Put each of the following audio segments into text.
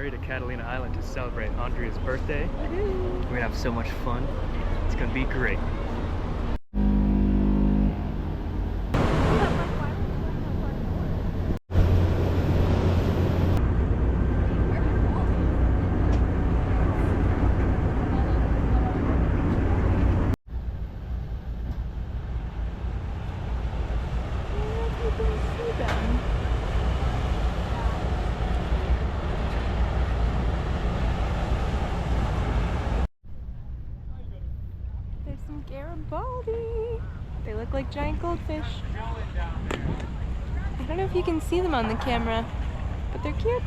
ferry to Catalina Island to celebrate Andrea's birthday. We're gonna have so much fun. It's gonna be great. There's some Garibaldi. They look like giant goldfish. I don't know if you can see them on the camera, but they're cute.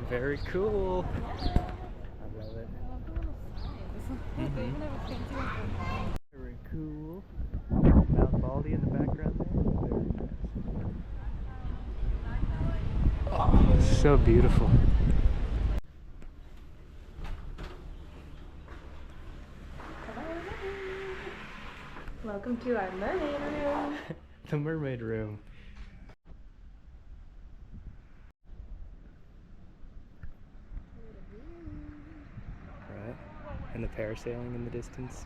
Very cool. I love it. Very cool. Mount Baldy in the background there. Very nice. Oh, so beautiful. Welcome to our mermaid room. The mermaid room. Right. And the parasailing in the distance.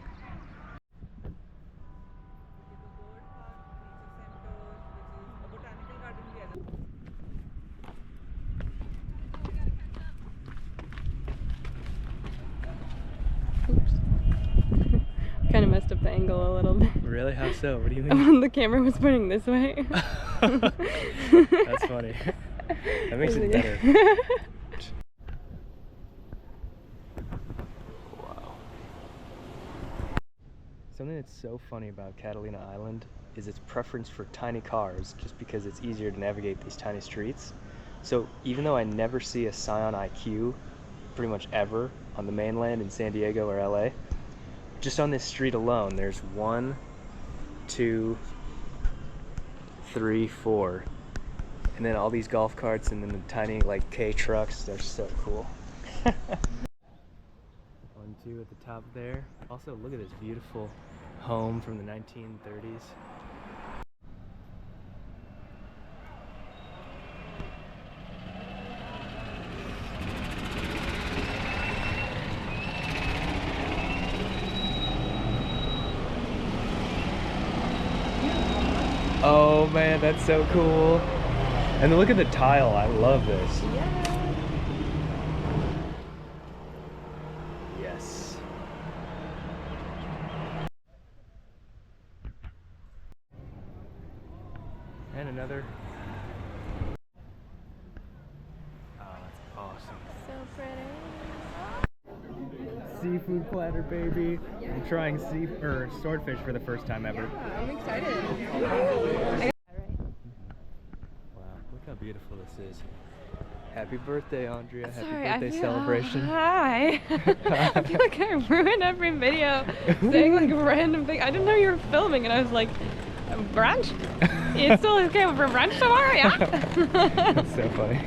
Oops. Kind of messed up the angle a little bit. Really? How so? What do you mean? The camera was pointing this way. That's funny. That makes it better. Wow. Something that's so funny about Catalina Island is its preference for tiny cars, just because it's easier to navigate these tiny streets. So even though I never see a Scion IQ pretty much ever on the mainland in San Diego or LA, just on this street alone there's 1, 2, 3, 4, and then all these golf carts, and then the tiny like K trucks. They're so cool. 1, 2 at the top there. Also, look at this beautiful home from the 1930s. Oh man, that's so cool. And look at the tile. I love this. Yeah. Yes. And another. Oh, that's awesome. So pretty. Seafood platter, baby. I'm trying swordfish for the first time ever. Yeah, I'm excited. Wow, look how beautiful this is. Happy birthday, Andrea. Sorry, Happy birthday celebration. Hi. I feel like I ruined every video saying like random thing. I didn't know you were filming, and I was like, brunch? It's still okay for brunch tomorrow, yeah? That's so funny.